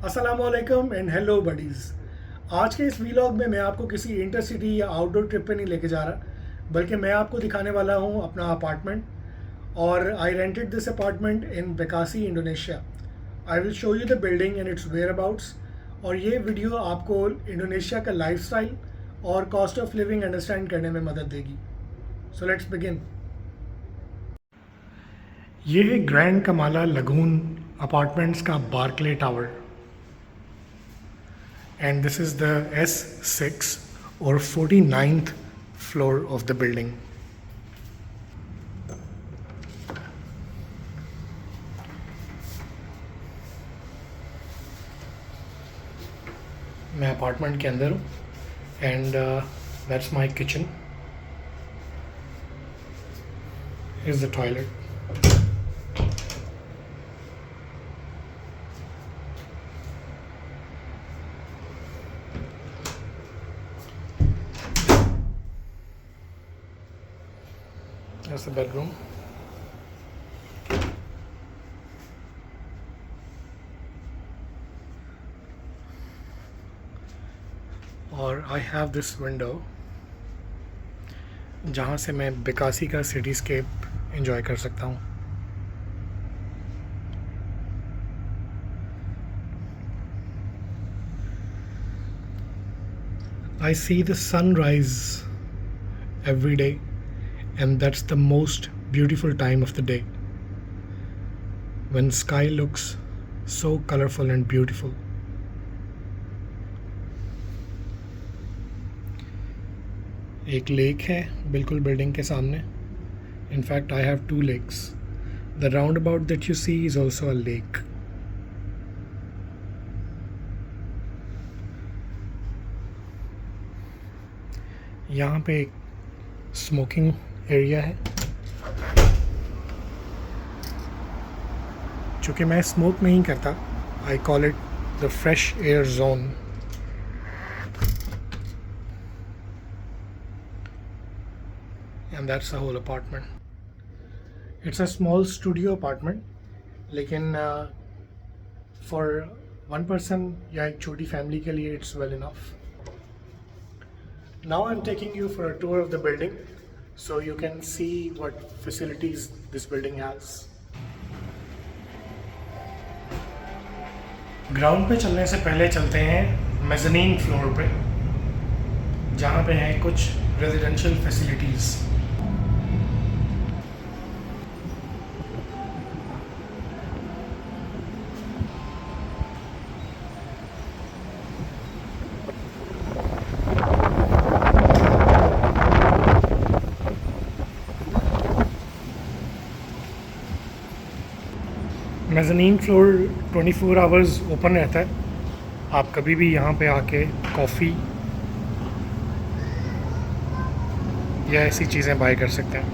अस्सलामुअलैकुम and hello buddies. आज के इस वीलॉग में मैं आपको किसी इंटरसिटी या आउटडोर ट्रिप पे नहीं लेके जा रहा, बल्कि मैं आपको दिखाने वाला हूँ अपना अपार्टमेंट। और I rented this apartment in Bekasi Indonesia. I will show you the building and its वेयर अबाउट्स। और ये वीडियो आपको इंडोनेशिया का लाइफस्टाइल और कॉस्ट ऑफ लिविंग अंडरस्टैंड करने में मदद देगी। So let's begin. ये है ग्रैंड कमाला लगून अपार्टमेंट्स का Barclay tower, and this is the S6 or 49th floor of the building. मैं अपार्टमेंट के अंदर हूँ and that's my kitchen. Is the toilet. That's the bedroom. और I have this window जहाँ से मैं बेकासी का सिटीस्केप एंजॉय कर सकता हूँ। I see the sunrise every day, and that's the most beautiful time of the day when sky looks so colorful and beautiful. एक lake है बिल्कुल बिल्डिंग के सामने। In fact, I have two lakes. The roundabout that you see is also a lake. यहाँ पे एक smoking area है। चूँकि मैं स्मोक नहीं करता, I call it the fresh air zone. And that's the whole apartment. It's a small studio apartment, लेकिन for one person या एक छोटी फैमिली के लिए it's well enough. Now I'm taking you for a tour of the building so you can see what facilities this building has. Ground पे चलने से पहले चलते हैं मेज़नीन फ्लोर पे, जहाँ पे हैं कुछ residential facilities. Mezzanine floor 24 hours open रहता है। आप कभी भी यहाँ पे आके कॉफ़ी या ऐसी चीज़ें बाय कर सकते हैं।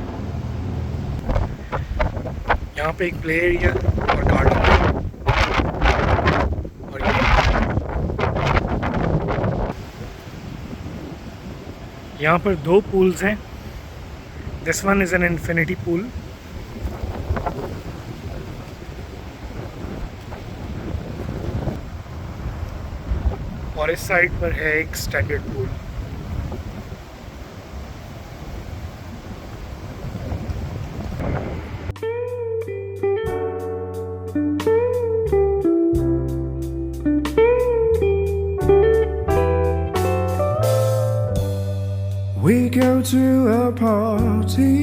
यहाँ पे एक प्ले एरिया और गार्डन है। और यहाँ पर दो पूल्स हैं। This one is an infinity pool और इस साइड पर है एक standard pool. We go to a party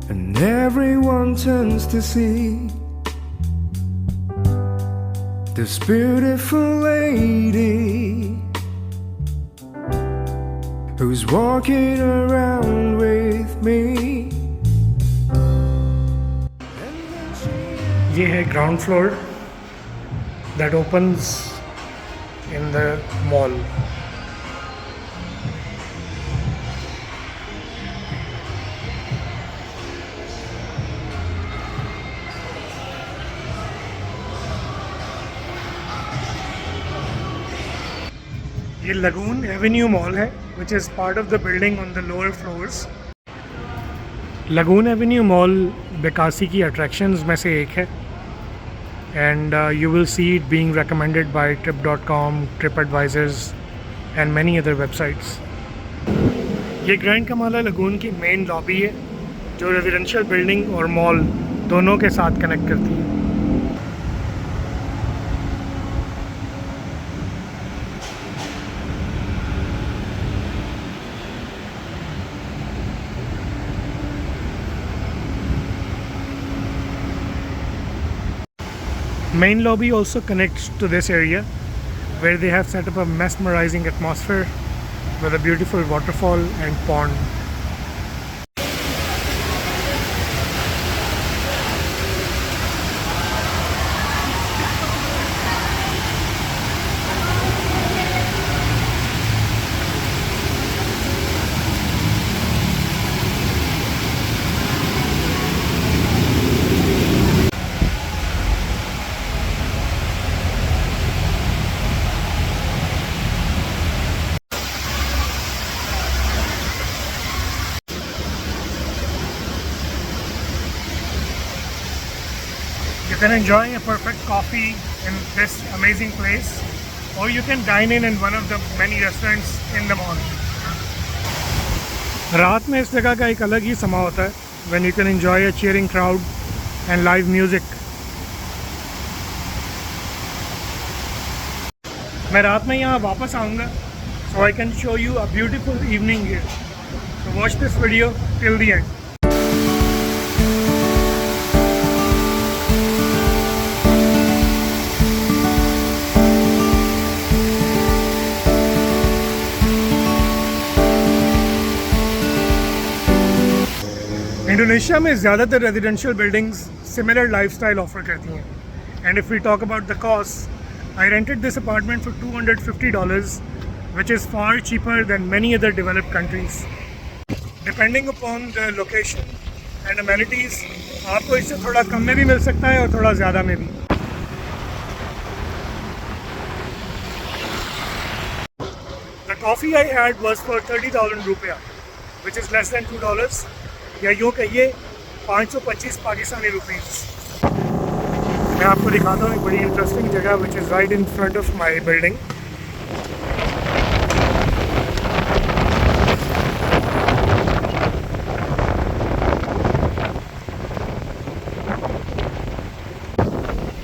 and everyone turns to see this beautiful lady who's walking around with me. ये है ground floor that opens in the mall. ये lagoon avenue mall है which is part of the building on the lower floors. Lagoon avenue mall Bekasi की attractions में से एक है। and you will see it being recommended by trip.com, TripAdvisors and many other websites. ये grand Kamala lagoon की main lobby है जो residential building और मॉल दोनों के साथ कनेक्ट करती है। Main lobby also connects to this area where they have set up a mesmerizing atmosphere with a beautiful waterfall and pond. You can enjoy a perfect coffee in this amazing place, or you can dine in one of the many restaurants in the mall. रात में इस जगह का एक अलग ही समा होता है when you can enjoy a cheering crowd and live music. मैं रात में यहाँ वापस आऊँगा so I can show you a beautiful evening here. So watch this video till the end. Indonesia में ज़्यादातर residential buildings similar lifestyle offer करती हैं and if we talk about the cost I rented this apartment for $250 which is far cheaper than many other developed countries. Depending upon the location and amenities आपको इससे थोड़ा कम में भी मिल सकता है और थोड़ा ज़्यादा में भी. The coffee I had was for 30,000 rupiah which is less than $2 या यूँ कहिए 525 पाकिस्तानी रुपीज़. मैं आपको दिखाता हूँ एक बड़ी इंटरेस्टिंग जगह which is right in front of my building.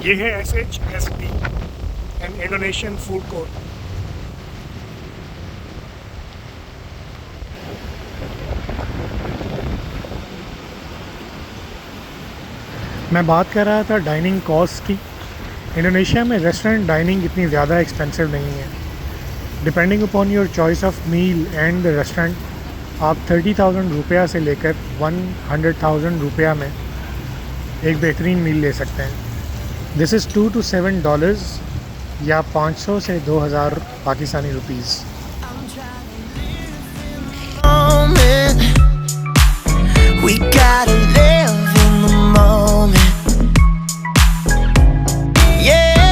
ये है SHSD, an Indonesian food court. मैं बात कर रहा था डाइनिंग कॉस्ट की. इंडोनेशिया में रेस्टोरेंट डाइनिंग इतनी ज़्यादा एक्सपेंसिव नहीं है. Depending upon your choice of meal and the restaurant आप 30,000 रुपया से लेकर 100,000 रुपया में एक बेहतरीन मील ले सकते हैं. दिस इज़ $2 to $7 या 500 से 2,000 Pakistani rupees. We gotta live in the moment. Yeah.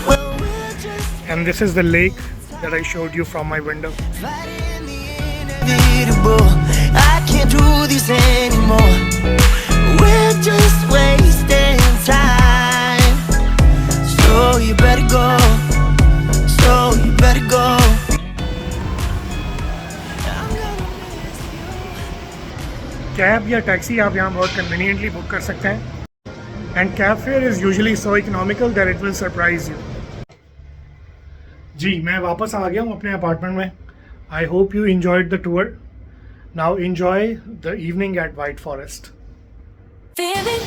Well, we're just And this is the lake that I showed you from my window. fighting the inevitable. I can't do this anymore. We're just wasting time. So you better go. So you better go. Cab या taxi आप यहाँ बहुत conveniently book कर सकते हैं and cab fare is usually so economical that it will surprise you. जी मैं वापस आ गया हूँ अपने अपार्टमेंट में. I hope you enjoyed the tour. Now enjoy the evening at White Forest. Feeling